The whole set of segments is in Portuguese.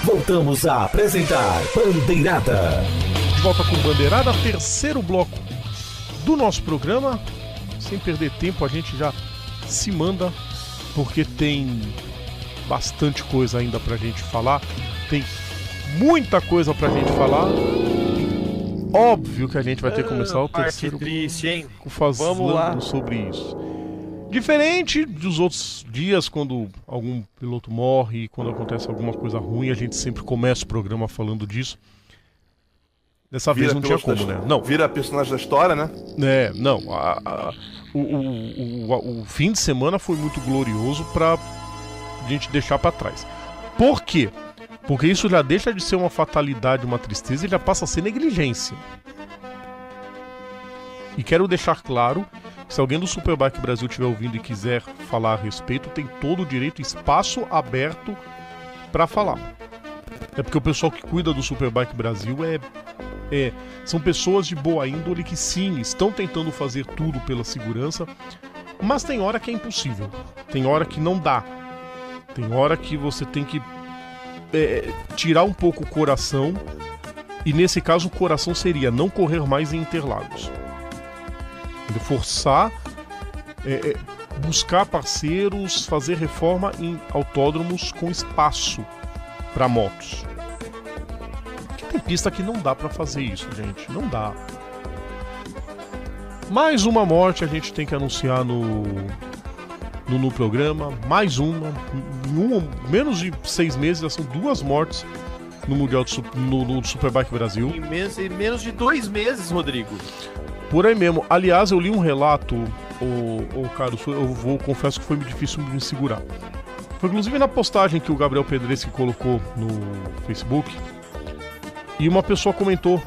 Voltamos a apresentar Bandeirada. De volta com Bandeirada, terceiro bloco do nosso programa. Sem perder tempo, a gente já se manda, porque tem bastante coisa ainda pra gente falar. Tem muita coisa pra gente falar. Óbvio que a gente vai ter que começar o terceiro triste, hein? falando sobre isso. Diferente dos outros dias, quando algum piloto morre, quando acontece alguma coisa ruim, a gente sempre começa o programa falando disso. Dessa vez não tinha como, né? Não. Vira personagem da história, né? Não. O fim de semana foi muito glorioso pra gente deixar pra trás. Por quê? Porque isso já deixa de ser uma fatalidade, uma tristeza, e já passa a ser negligência. E quero deixar claro, se alguém do Superbike Brasil estiver ouvindo e quiser falar a respeito, tem todo o direito, espaço aberto para falar. É porque o pessoal que cuida do Superbike Brasil são pessoas de boa índole que sim, estão tentando fazer tudo pela segurança, mas tem hora que é impossível, tem hora que não dá, tem hora que você tem que tirar um pouco o coração, e nesse caso o coração seria não correr mais em Interlagos. Forçar, buscar parceiros, fazer reforma em autódromos com espaço para motos. Porque tem pista que não dá para fazer isso, gente, não dá. Mais uma morte a gente tem que anunciar no programa, mais uma, menos de 6 meses, já são 2 mortes no Mundial no Superbike Brasil. Em menos de 2 meses, Rodrigo. Por aí mesmo. Aliás, eu li um relato, Carlos, confesso que foi difícil me segurar. Foi inclusive na postagem que o Gabriel Pedreschi colocou no Facebook, e uma pessoa comentou,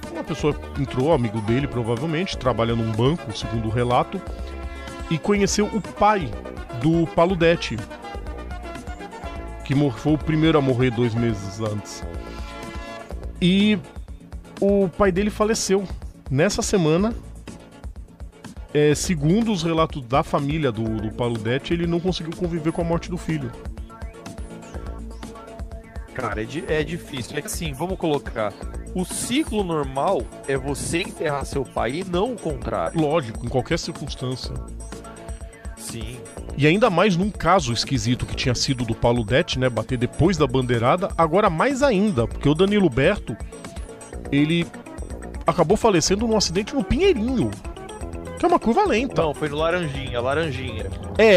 uma pessoa entrou, amigo dele provavelmente, trabalha num banco, segundo o relato, e conheceu o pai do Paludetti, que foi o primeiro a morrer 2 meses antes. E o pai dele faleceu nessa semana. Segundo os relatos da família do Paludetti, ele não conseguiu conviver com a morte do filho. Cara, é difícil. É que sim, vamos colocar. O ciclo normal é você enterrar seu pai e não o contrário. Lógico, em qualquer circunstância. Sim. E ainda mais num caso esquisito que tinha sido do Paludetti, né? Bater depois da bandeirada. Agora mais ainda, porque o Danilo Berto, ele acabou falecendo num acidente no Pinheirinho, que é uma curva lenta. Não, foi no Laranjinha.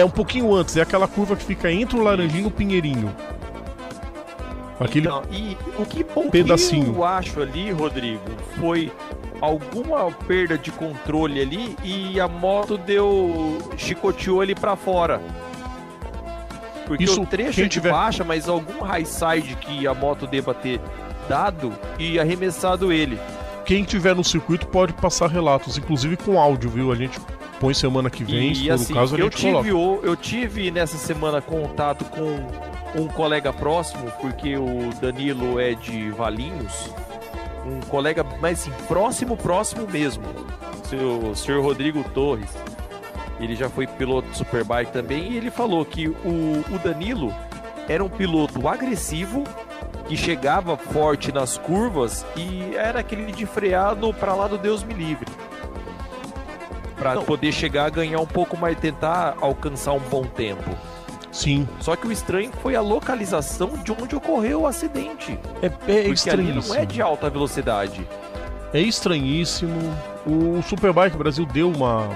Um pouquinho antes. É aquela curva que fica entre o Laranjinha e o Pinheirinho. Aquele o que pedacinho. eu acho ali, Rodrigo, foi alguma perda de controle ali e a moto chicoteou ele pra fora. Porque isso, o trecho é de baixa, mas algum high side que a moto deva ter dado e arremessado ele. Quem tiver no circuito pode passar relatos, inclusive com áudio, viu? A gente põe semana que vem, se for o caso a gente coloca. Eu tive nessa semana contato com um colega próximo, porque o Danilo é de Valinhos, um colega, mas assim, próximo mesmo, o senhor Rodrigo Torres. Ele já foi piloto de Superbike também, e ele falou que o Danilo era um piloto agressivo, que chegava forte nas curvas e era aquele de frear pra lá do Deus me livre, pra poder chegar a ganhar um pouco mais, tentar alcançar um bom tempo. Sim. Só que o estranho foi a localização de onde ocorreu o acidente. Porque ali não é de alta velocidade. É estranhíssimo. O Superbike Brasil deu uma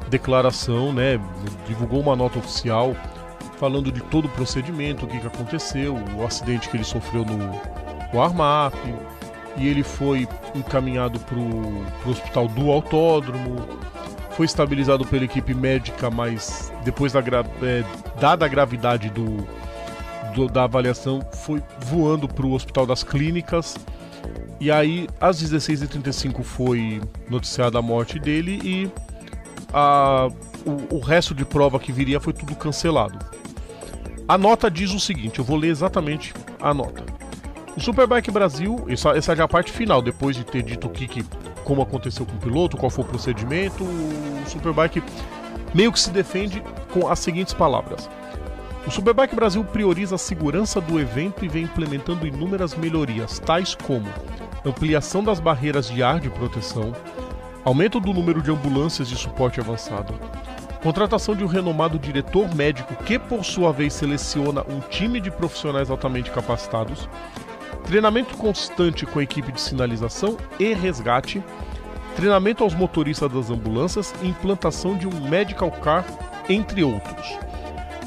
declaração, né? Divulgou uma nota oficial falando de todo o procedimento, o que aconteceu, o acidente que ele sofreu no Armap, e ele foi encaminhado pro hospital do autódromo, foi estabilizado pela equipe médica, mas depois dada a gravidade da avaliação, foi voando pro Hospital das Clínicas, e aí às 16h35 foi noticiada a morte dele, e o resto de prova que viria foi tudo cancelado. A nota diz o seguinte, eu vou ler exatamente a nota. O Superbike Brasil, essa já é a parte final, depois de ter dito como aconteceu com o piloto, qual foi o procedimento, o Superbike meio que se defende com as seguintes palavras. O Superbike Brasil prioriza a segurança do evento e vem implementando inúmeras melhorias, tais como ampliação das barreiras de ar de proteção, aumento do número de ambulâncias de suporte avançado, contratação de um renomado diretor médico que, por sua vez, seleciona um time de profissionais altamente capacitados, treinamento constante com a equipe de sinalização e resgate, treinamento aos motoristas das ambulâncias e implantação de um medical car, entre outros.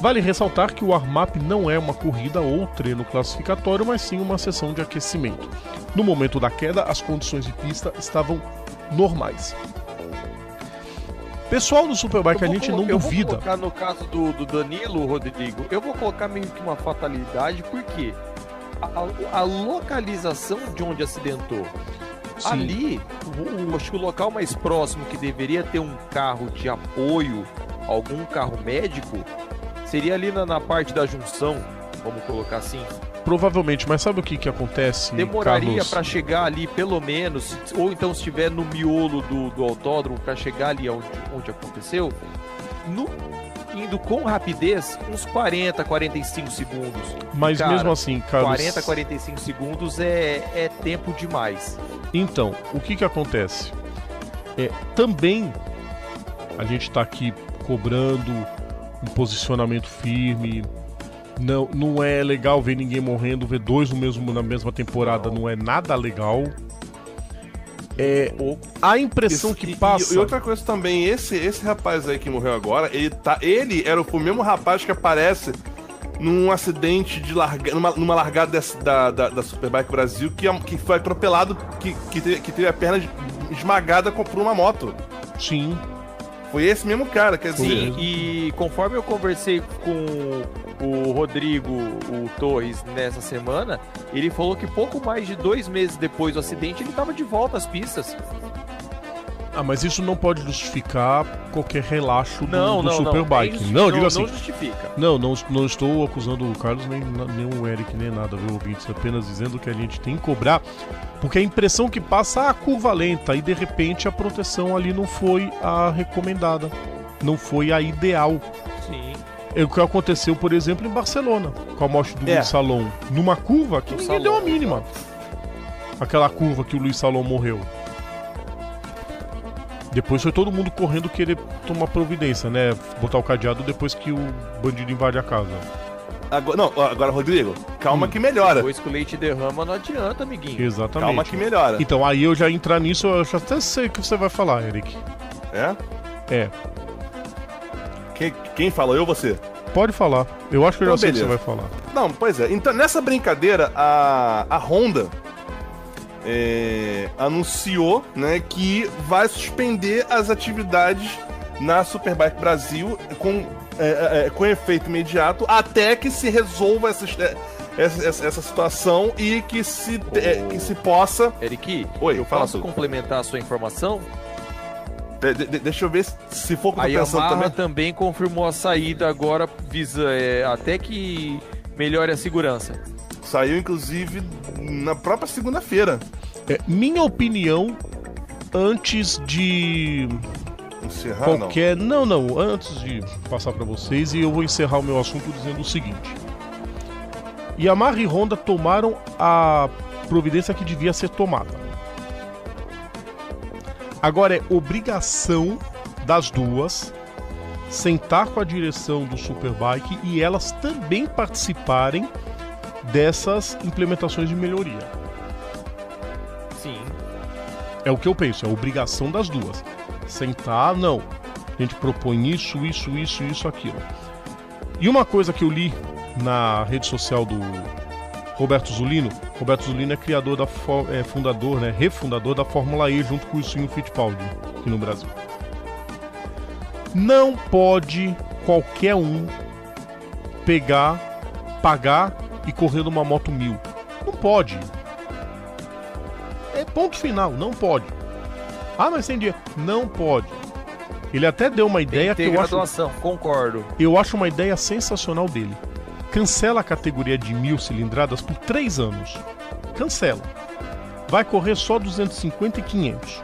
Vale ressaltar que o Warm-Up não é uma corrida ou treino classificatório, mas sim uma sessão de aquecimento. No momento da queda, as condições de pista estavam normais. Pessoal do Superbike, a gente não duvida. Eu vou colocar no caso do Danilo, Rodrigo, eu vou colocar meio que uma fatalidade, porque a localização de onde acidentou, sim, ali, acho que o local mais próximo que deveria ter um carro de apoio, algum carro médico, seria ali na parte da junção, vamos colocar assim. Provavelmente, mas sabe o que acontece, demoraria para chegar ali, pelo menos, ou então se estiver no miolo do autódromo, para chegar ali onde aconteceu, indo com rapidez, uns 40, 45 segundos. Mas cara, mesmo assim, Carlos... 40, 45 segundos é tempo demais. Então, o que acontece? Também a gente está aqui cobrando um posicionamento firme. Não é legal ver ninguém morrendo, ver dois na mesma temporada, não é nada legal. A impressão que passa... E outra coisa também, esse rapaz aí que morreu agora, ele era o mesmo rapaz que aparece num acidente de numa largada da Superbike Brasil, que foi atropelado, que teve a perna esmagada por uma moto. Sim. Foi esse mesmo cara, quer dizer... Sim, e conforme eu conversei com o Rodrigo, o Torres, nessa semana, ele falou que pouco mais de 2 meses depois do acidente, ele estava de volta às pistas. Mas isso não pode justificar qualquer relaxo do Superbike. Não, diga assim. Não justifica. Não estou acusando o Carlos, nem o Eric, nem nada, viu, ouvintes? Apenas dizendo que a gente tem que cobrar, porque a impressão que passa a curva lenta e de repente a proteção ali não foi a recomendada, não foi a ideal. Sim. É o que aconteceu, por exemplo, em Barcelona, com a morte do Luiz Salom, numa curva que ninguém deu a mínima. Aquela curva que o Luiz Salom morreu. Depois foi todo mundo correndo querer tomar providência, né? Botar o cadeado depois que o bandido invade a casa. Agora, Rodrigo, calma que melhora. Depois que o leite derrama, não adianta, amiguinho. Exatamente. Calma que melhora. Então, aí eu já entrar nisso, eu já até sei o que você vai falar, Eric. É? Quem fala? Eu ou você? Pode falar. Eu acho que eu já sei o que beleza. você vai falar. Não, pois é. Então, nessa brincadeira, a Honda anunciou, né, que vai suspender as atividades na Superbike Brasil com efeito imediato até que se resolva essa situação e que se possa... Eric, Oi, eu posso complementar a sua informação? Deixa eu ver se for o que eu tô pensando também. A Yamaha também confirmou a saída agora, até que melhore a segurança. Saiu, inclusive, na própria segunda-feira. Minha opinião, antes de encerrar, qualquer... Não, antes de passar para vocês, e eu vou encerrar o meu assunto dizendo o seguinte. Yamaha e Honda tomaram a providência que devia ser tomada. Agora é obrigação das duas sentar com a direção do Superbike e elas também participarem dessas implementações de melhoria. Sim. É o que eu penso, é a obrigação das duas. Sentar, não. A gente propõe isso, aquilo. E uma coisa que eu li na rede social do Roberto Zulino. Roberto Zulino é criador fundador, né, refundador da Fórmula E junto com o Silvio Fittipaldi aqui no Brasil. Não pode qualquer um pagar e correr numa moto 1000. Não pode. É ponto final, não pode. Mas sem dinheiro. Não pode. Ele até deu uma ideia que eu acho... Concordo. Eu acho uma ideia sensacional dele. Cancela a categoria de 1000 cilindradas por 3 anos. Cancela. Vai correr só 250 e 500.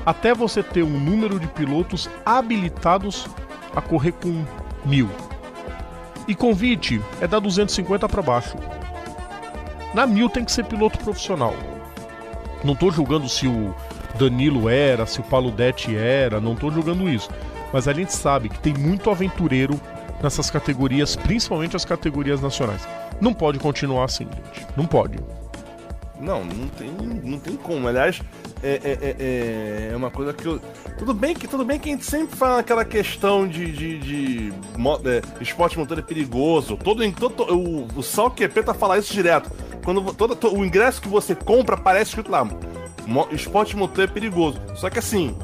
Até você ter um número de pilotos habilitados a correr com 1000. E convite é da 250 para baixo. Na 1000 tem que ser piloto profissional. Não tô julgando se o Danilo era, se o Paludetti era, não tô julgando isso. Mas a gente sabe que tem muito aventureiro nessas categorias, principalmente as categorias nacionais. Não pode continuar assim, gente. Não pode. Não tem como. Aliás, é uma coisa que eu... Tudo bem que a gente sempre fala aquela questão de esporte motor é perigoso. O Sal Quepeta fala isso direto. Quando o ingresso que você compra aparece escrito lá: esporte motor é perigoso. Só que assim,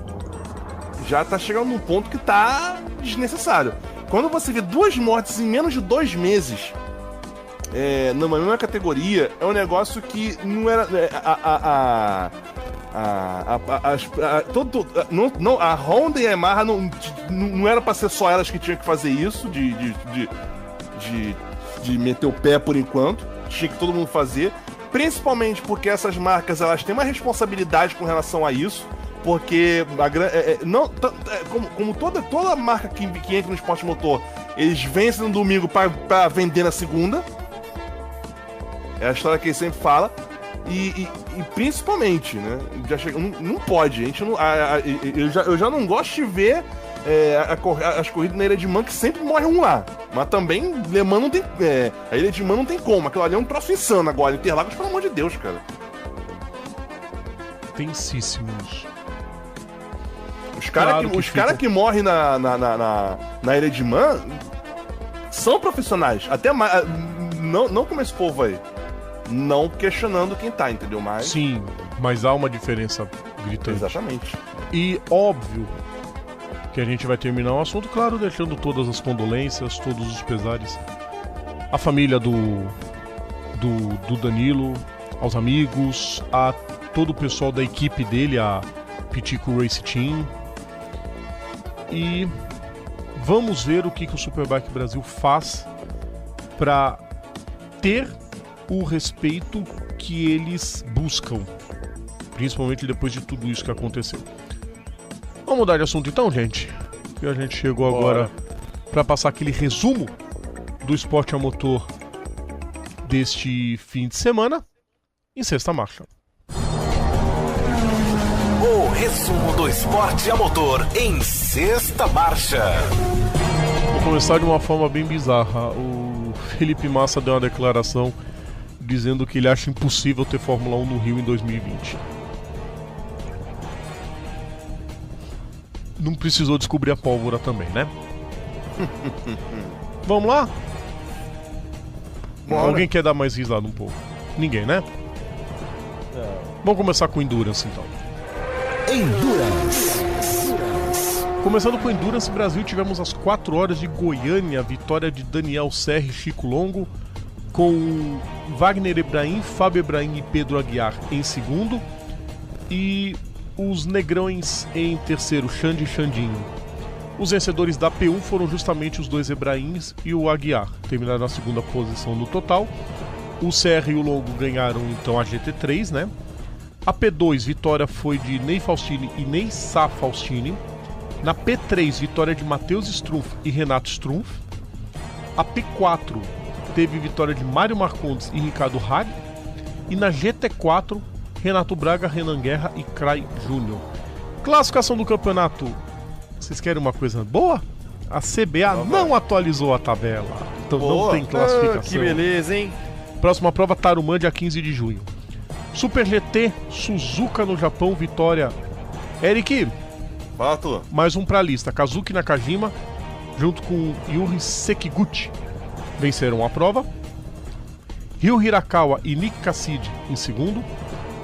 já tá chegando num ponto que tá desnecessário. Quando você vê 2 mortes em menos de 2 meses numa mesma categoria, é um negócio que não era... A Honda e a Yamaha não era pra ser só elas que tinham que fazer isso, de meter o pé por enquanto. Tinha que todo mundo fazer, principalmente porque essas marcas elas têm uma responsabilidade com relação a isso, porque como toda marca que entra no esporte motor, eles vencem no domingo para vender na segunda. É a história que ele sempre fala. E principalmente, né? Não pode. A gente não, eu já não gosto de ver as corridas na Ilha de Man, que sempre morre um lá. Mas também Le Mans não tem. A Ilha de Man não tem como. Aquilo ali é um troço insano agora. Interlagos, pelo amor de Deus, cara. Tensíssimos. Os caras que morrem na Ilha de Man são profissionais. Até mais. Não como esse povo aí. Não questionando quem tá, entendeu? Mas... Sim, mas há uma diferença gritante. Exatamente. E óbvio que a gente vai terminar o assunto, claro, deixando todas as condolências, todos os pesares. A família do Danilo, aos amigos, a todo o pessoal da equipe dele, a Pitico Race Team. E vamos ver o que o Superbike Brasil faz para ter o respeito que eles buscam, principalmente depois de tudo isso que aconteceu. Vamos mudar de assunto então, gente, que a gente chegou agora para passar aquele resumo do esporte a motor deste fim de semana em Sexta Marcha. O resumo do esporte a motor em Sexta Marcha. Vou começar de uma forma bem bizarra. O Felipe Massa deu uma declaração dizendo que ele acha impossível ter Fórmula 1 no Rio em 2020. Não precisou descobrir a pólvora também, né? Vamos lá? Bora. Alguém quer dar mais risada um pouco? Ninguém, né? Vamos começar com Endurance, então. Endurance. Começando com Endurance Brasil, tivemos às 4 horas de Goiânia, a vitória de Daniel Serra e Chico Longo, com Wagner Ebrahim, Fábio Ebrahim e Pedro Aguiar em segundo, e os negrões em terceiro, Xande e Xandinho. Os vencedores da P1 foram justamente os 2 Ebrahims e o Aguiar, terminaram na segunda posição no total. O Serra e o Longo ganharam então a GT3, né? A P2, vitória foi de Ney Faustini e Ney Sá Faustini. Na P3, vitória de Matheus Strumpf e Renato Strumpf. A P4 teve vitória de Mário Marcondes e Ricardo Hag. E na GT4, Renato Braga, Renan Guerra e Cray Júnior. Classificação do campeonato. Vocês querem uma coisa boa? A CBA não atualizou a tabela. Então não tem classificação. Que beleza, hein? Próxima prova, Tarumã, dia 15 de junho. Super GT, Suzuka no Japão, vitória. Eric, fala tu. Mais um pra lista. Kazuki Nakajima, junto com Yuri Sekiguchi, venceram a prova. Ryu Hirakawa e Nick Cassidy em segundo.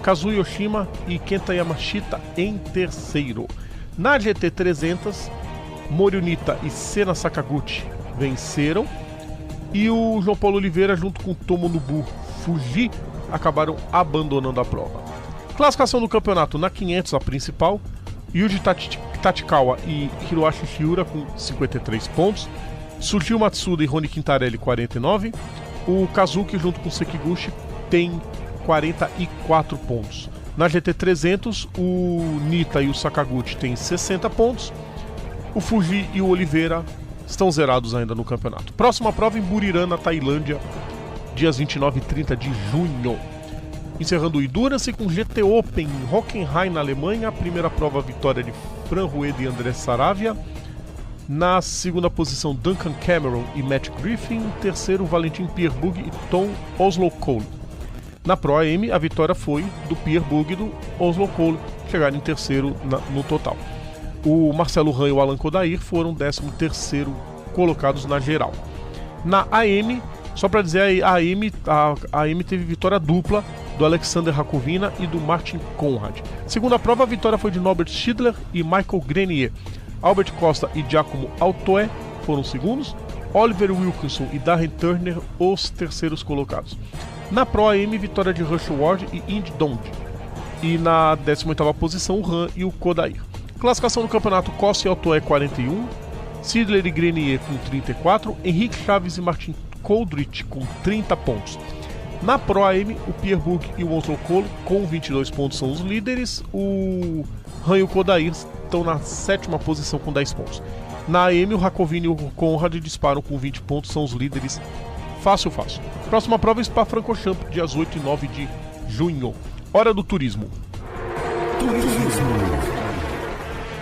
Kazuya Yoshima e Kenta Yamashita em terceiro. Na GT300, Morionita e Sena Sakaguchi venceram. E o João Paulo Oliveira, junto com Tomonobu Fuji, acabaram abandonando a prova. Classificação do campeonato na 500, a principal. Yuji Tachikawa e Hiroshi Shiura com 53 pontos. Sujio Matsuda e Rony Quintarelli, 49. O Kazuki, junto com o Sekiguchi, tem 44 pontos. Na GT300, o Nita e o Sakaguchi têm 60 pontos. O Fuji e o Oliveira, estão zerados ainda no campeonato. Próxima prova em Buriram, na Tailândia, dias 29 e 30 de junho. Encerrando o Endurance com GT Open em Hockenheim, na Alemanha. A primeira prova, vitória de Fran Rueda e André Saravia. Na segunda posição, Duncan Cameron e Matt Griffin. Terceiro, Valentin Pierre-Bugge e Tom Oslo Cole. Na Pro AM, a vitória foi do Pierre-Bugge e do Oslo Cole, chegaram em terceiro no total. O Marcelo Ran e o Alan Kodair foram 13º colocados na geral. Na AM, só para dizer, a AM teve vitória dupla do Alexander Rakovina e do Martin Conrad. Segunda prova, a vitória foi de Norbert Schindler e Michael Grenier. Albert Costa e Giacomo Altoé foram segundos. Oliver Wilkinson e Darren Turner, os terceiros colocados. Na Pro AM, vitória de Rush Ward e Indy Dond. E na 18ª posição, o Ran e o Kodair. Classificação do campeonato: Costa e Altoé 41, Sidler e Grenier com 34, Henrique Chaves e Martin Coldrich com 30 pontos. Na Pro AM, o Pierre-Bugge e o Oslo Cole com 22 pontos são os líderes. O Ran e o Kodair estão na 7ª posição com 10 pontos. Na AM, o Rakovina e o Conrad disparam com 20 pontos, são os líderes. Fácil. Próxima prova, Spa-Francorchamps, dias 8 e 9 de junho. Hora do turismo.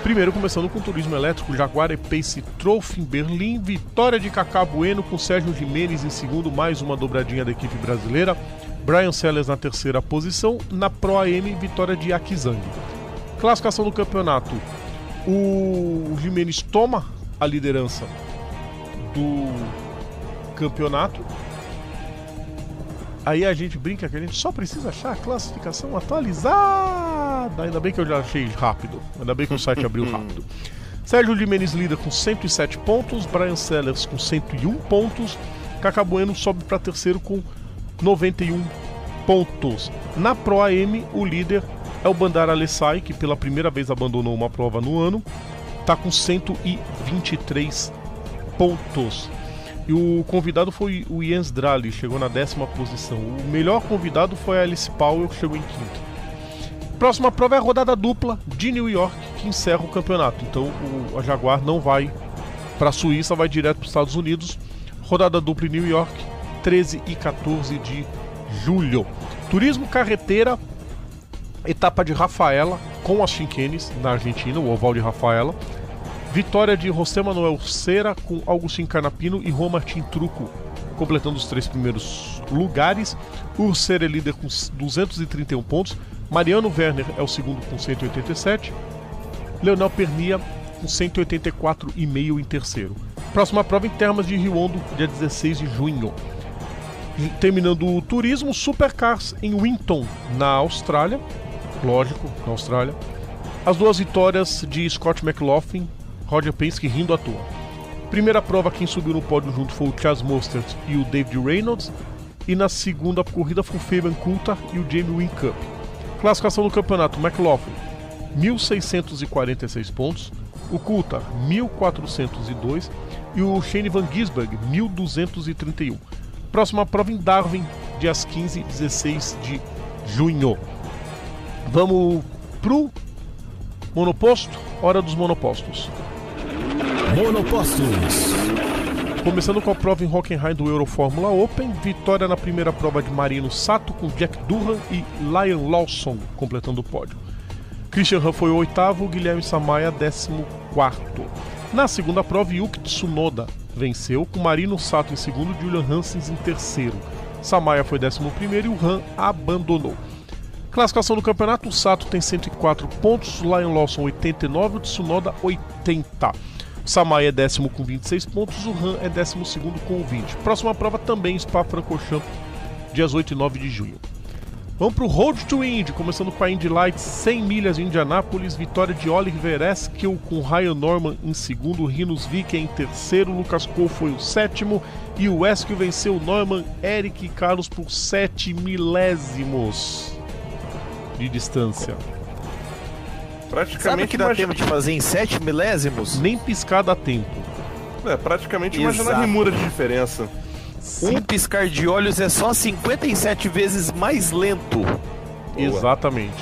Primeiro, começando com o turismo elétrico, Jaguar E-Pace Trophy em Berlim, vitória de Kaká Bueno com Sérgio Jimenez em segundo, mais uma dobradinha da equipe brasileira. Brian Sellers na terceira posição. Na Pro AM, vitória de Akizang. Classificação do campeonato: o Jimenez toma a liderança do campeonato. Aí a gente brinca que a gente só precisa achar a classificação atualizada. Ainda bem que eu já achei rápido. Ainda bem que o site abriu rápido. Sérgio Jimenez líder com 107 pontos. Brian Sellers com 101 pontos. Kaká Bueno sobe para terceiro com 91 pontos. Na Pro AM, o líder é o Bandar Alessai, que pela primeira vez abandonou uma prova no ano. Está com 123 pontos. E o convidado foi o Jens Drali, chegou na 10ª posição. O melhor convidado foi a Alice Powell, que chegou em quinto. Próxima prova é a rodada dupla de New York, que encerra o campeonato. Então a Jaguar não vai para a Suíça, vai direto para os Estados Unidos. Rodada dupla em New York, 13 e 14 de julho. Turismo carreteira, etapa de Rafaela com as Chinquenes, na Argentina, o oval de Rafaela. Vitória de José Manuel Cera com Agustin Canapino e Juan Martín Truco, completando os 3 primeiros lugares. O Cera é líder com 231 pontos. Mariano Werner é o segundo com 187. Leonel Pernia com 184,5 em terceiro. Próxima prova em Termas de Riondo, dia 16 de junho. Terminando o turismo, Supercars em Winton, na Austrália. Lógico, na Austrália. As duas vitórias de Scott McLaughlin, Roger Penske rindo à toa. Primeira prova, quem subiu no pódio junto foi o Chas Mostert e o David Reynolds. E na segunda corrida foi o Fabian Coulthard e o Jamie Whincup. Classificação do campeonato: McLaughlin 1.646 pontos, o Coulthard 1.402 e o Shane Van Gisbergen 1.231. Próxima prova em Darwin, dias 15 e 16 de junho. Vamos pro monoposto, hora dos monopostos. Monopostos. Começando com a prova em Hockenheim do Eurofórmula Open, vitória na primeira prova de Marino Sato com Jack Durham e Liam Lawson completando o pódio. Christian Han foi o 8º, Guilherme Samaia 14º. Na segunda prova, Yuki Tsunoda venceu com Marino Sato em segundo e Julian Hansen em terceiro. Samaia foi 11º e o Han abandonou. Classificação do campeonato: o Sato tem 104 pontos, o Liam Lawson 89, o Tsunoda 80. O Samaia é 10º com 26 pontos, o Han é 12º com 20. Próxima prova também Spa-Francorchamps, dias 8 e 9 de junho. Vamos para o Road to Indy, começando com a Indy Lights, 100 milhas em Indianápolis, vitória de Oliver Eskill com Ryan Norman em segundo, Rinus Vick em terceiro, Lucas Cole foi o 7º e o Eskill venceu o Norman, Eric e Carlos por 7 milésimos de distância. Praticamente. Sabe que dá tempo de fazer em 7 milésimos? Nem piscar dá tempo. É, praticamente uma Janarrimura de diferença. Um piscar de olhos é só 57 vezes mais lento. Exatamente.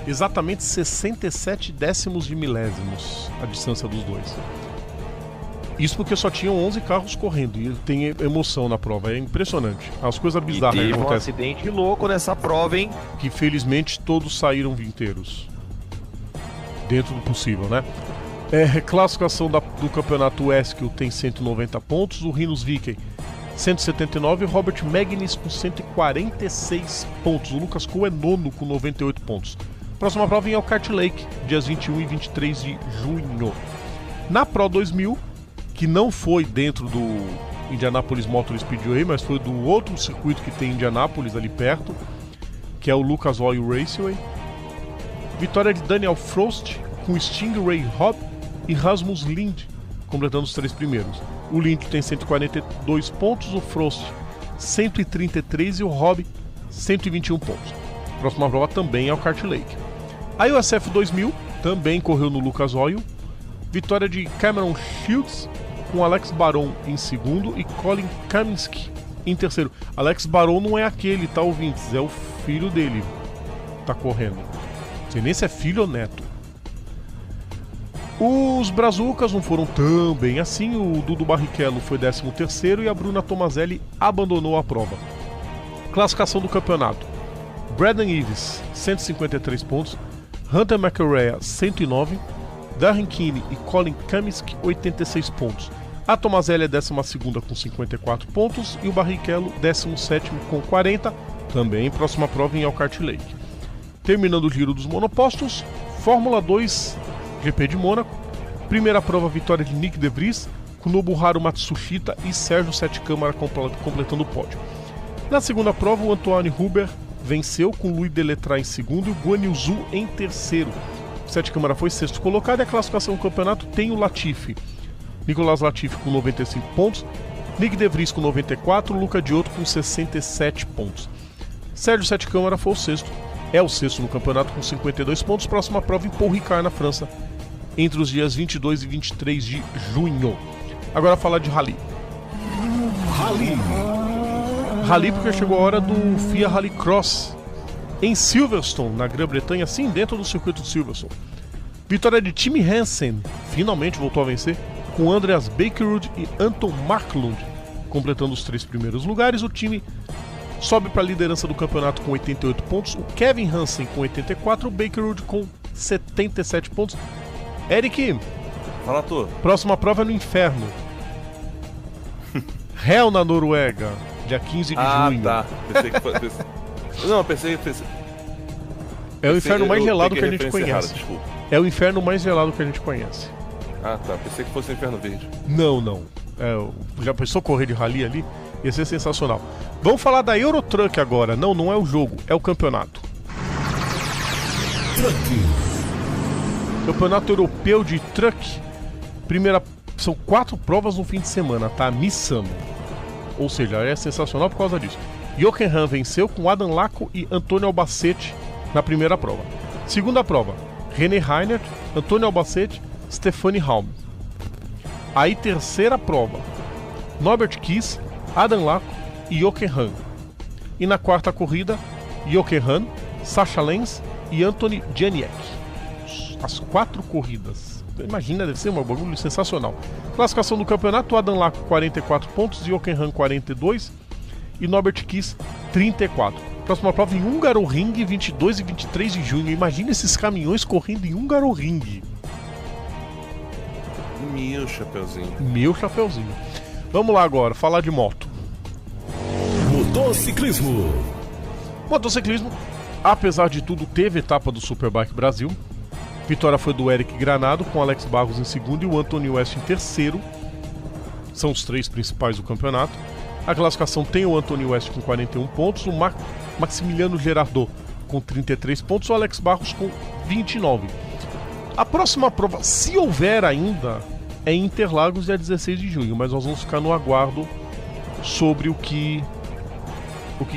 Exatamente 67 décimos de milésimos a distância dos dois. Isso porque só tinham 11 carros correndo e tem emoção na prova, é impressionante. As coisas bizarras E que teve um acontecem. acidente louco nessa prova, hein? Que felizmente todos saíram inteiros. Dentro do possível, né? Classificação do campeonato Weskel tem 190 pontos, o Rinus Viking 179 e o Robert Magnus com 146 pontos. O Lucas Cole é nono com 98 pontos. Próxima prova em Elkhart Lake, dias 21 e 23 de junho. Na Pro 2000, que não foi dentro do Indianapolis Motor Speedway, mas foi do outro circuito que tem em Indianápolis ali perto, que é o Lucas Oil Raceway. Vitória de Daniel Frost com Stingray Hobb e Rasmus Lind, completando os 3 primeiros. O Lind tem 142 pontos, o Frost 133 e o Hobb 121 pontos. Próxima prova também é o Elkhart Lake. A USF 2000 também correu no Lucas Oil. Vitória de Cameron Shields com Alex Baron em segundo e Colin Kaminsky em terceiro. Alex Baron não é aquele, tá, ouvintes? É o filho dele. Tá correndo. Não sei nem se é filho ou neto. Os Brazucas não foram tão bem assim. O Dudu Barrichello foi 13º e a Bruna Tomazelli abandonou a prova. Classificação do campeonato: Braden Eves 153 pontos, Hunter McElrea 109, Darren Kinney e Colin Kaminsky 86 pontos. A Tomazelli é 12ª com 54 pontos e o Barrichello 17º com 40, também próxima prova em Elkhart Lake. Terminando o giro dos monopostos, Fórmula 2 GP de Mônaco. Primeira prova, vitória de Nick De Vries, com Nobuharu Matsushita e Sérgio Sete Câmara completando o pódio. Na segunda prova, o Antoine Huber venceu com Louis Deletraz em segundo e o Guan Yu Zhou em terceiro. O Sete Câmara foi sexto colocado e a classificação do campeonato tem o Latifi. Nicolas Latifi com 95 pontos, Nick De Vries com 94, Luca Diotto com 67 pontos. Sérgio Sete Câmara foi o sexto, é o sexto no campeonato com 52 pontos. Próxima prova em Paul Ricard, na França, entre os dias 22 e 23 de junho. Agora falar de Rally. Rally porque chegou a hora do FIA Rallycross em Silverstone, na Grã-Bretanha, sim, dentro do circuito de Silverstone. Vitória de Tim Hansen, finalmente voltou a vencer, com Andreas Bakerud e Anton Marklund completando os 3 primeiros lugares. O time sobe para a liderança do campeonato com 88 pontos, o Kevin Hansen com 84, o Bakerud com 77 pontos. Eric, Fala, tu. próxima prova é no inferno. Hell, na Noruega, dia 15 de junho. Tá. Pensei que fosse... Não, pensei... É o inferno mais gelado que a peguei gente referência conhece. errada, desculpa. É o inferno mais gelado que a gente conhece. Ah, tá. Pensei que fosse o Inferno Verde. Não. Já pensou correr de rally ali? Ia ser sensacional. Vamos falar da Eurotruck agora. Não é o jogo, é o campeonato. Campeonato Europeu de Truck. São 4 provas no fim de semana, tá? Missando. Ou seja, é sensacional por causa disso. Jochen Hahn venceu com Adam Laco e Antônio Albacete na primeira prova. Segunda prova, René Reinert, Antônio Albacete, Stefanie Halm. Aí terceira prova, Norbert Kiss, Adam Laco e Jochen Hahn. E na quarta corrida, Jochen Hahn, Sascha Lenz e Anthony Janiek. As 4 corridas. Imagina, deve ser um bagulho sensacional. Classificação do campeonato, Adam Laco 44 pontos, Jochen Hahn 42 e Norbert Kiss 34. Próxima prova em Hungaroring, 22 e 23 de junho. Imagina esses caminhões correndo em Hungaroring. Meu chapeuzinho. Vamos lá agora, falar de moto. Motociclismo, apesar de tudo, teve etapa do Superbike Brasil. Vitória foi do Eric Granado, com Alex Barros em segundo e o Anthony West em terceiro. São os 3 principais do campeonato. A classificação tem o Anthony West com 41 pontos, o Maximiliano Gerardot com 33 pontos, o Alex Barros com 29. A próxima prova, se houver ainda, é em Interlagos, dia 16 de junho, mas nós vamos ficar no aguardo sobre o que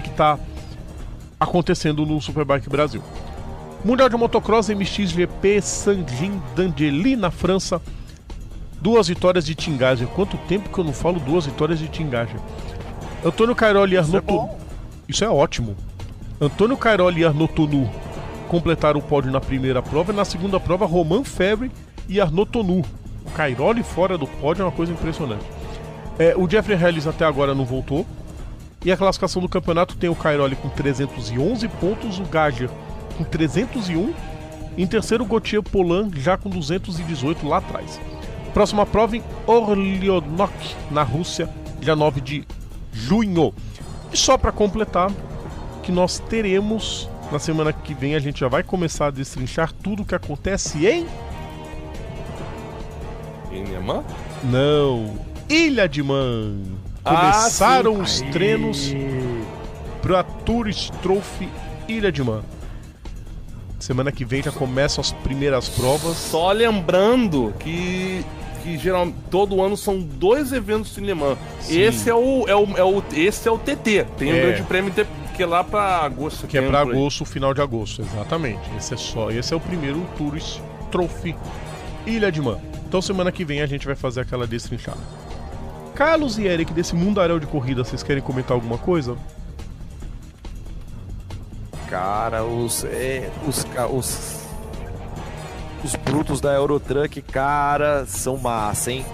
está acontecendo no Superbike Brasil. Mundial de Motocross MXGP Saint-Jean-d'Angely, na França. 2 vitórias de Tingager. Quanto tempo que eu não falo 2 vitórias de Tingager? Antônio Cairoli e Arnaud Tonou. Isso é ótimo. Antônio Cairoli e Arnaud Tonou completaram o pódio na primeira prova. E na segunda prova, Romain Febvre e Arnaud Tonou Cairoli fora do pódio é uma coisa impressionante. O Jeffrey Hellis até agora não voltou. E a classificação do campeonato tem o Cairoli com 311 pontos, o Gager com 301. Em terceiro, o Gauthier Polan já com 218 lá atrás. Próxima prova em Orlionok, na Rússia, dia 9 de junho. E só para completar, que nós teremos, na semana que vem, a gente já vai começar a destrinchar tudo o que acontece em... Em Neman? Não, Ilha de Man. Começaram sim. os treinos para Tourist Trophy Ilha de Man. Semana que vem já começam as primeiras provas. Só lembrando que geralmente todo ano são 2 eventos em Le Mans. Esse é o TT. Tem um grande prêmio que é lá para agosto. Que é para agosto, final de agosto, exatamente. Esse é o primeiro Tourist Trophy Ilha de Man. Então semana que vem a gente vai fazer aquela destrinchada. Carlos e Eric, desse mundaréu de corrida, vocês querem comentar alguma coisa? Cara, os brutos da Eurotruck, cara, são massa, hein?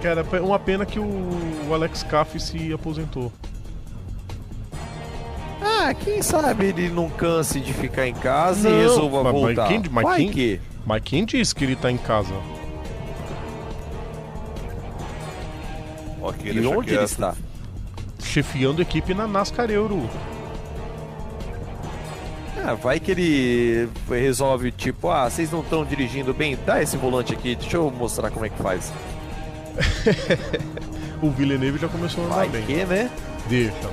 Cara, é uma pena que o Alex Caff se aposentou. Ah, quem sabe ele não canse de ficar em casa e resolva voltar. Mas quem disse que ele tá em casa? Okay, e onde ele está? Chefiando a equipe na NASCAR Euro. Vai que ele resolve, tipo, vocês não estão dirigindo bem? Dá esse volante aqui, deixa eu mostrar como é que faz. O Villeneuve já começou a andar bem. Vai que, né? Deixa.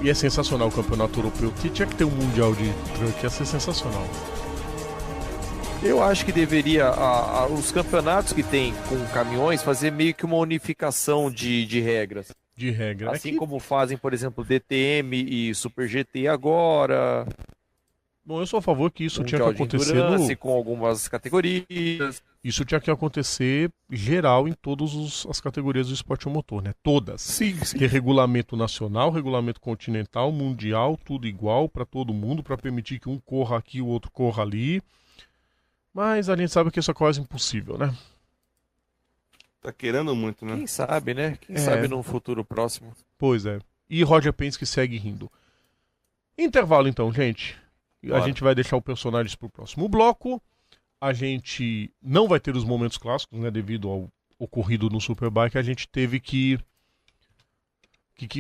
E é sensacional o campeonato europeu. Tinha que ter um mundial de truck, ia ser sensacional. Eu acho que deveria, os campeonatos que tem com caminhões, fazer meio que uma unificação de regras. De regra. Assim como fazem, por exemplo, DTM e Super GT agora. Bom, eu sou a favor que isso tinha que acontecer com algumas categorias. Isso tinha que acontecer geral em todas as categorias do esporte motor, né? Todas. Sim. Ter regulamento nacional, regulamento continental, mundial, tudo igual para todo mundo, para permitir que um corra aqui, o outro corra ali. Mas a gente sabe que isso é quase impossível, né? Tá querendo muito, né? Quem sabe, né? Quem sabe num futuro próximo. Pois é. E Roger Penske segue rindo. Intervalo então, gente. A gente vai deixar o personagens pro próximo bloco. A gente não vai ter os momentos clássicos, né? Devido ao ocorrido no Superbike, a gente teve que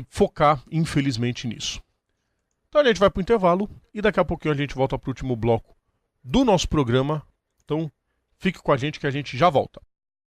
focar, infelizmente, nisso. Então a gente vai pro intervalo e daqui a pouquinho a gente volta pro último bloco do nosso programa. Então fique com a gente que a gente já volta.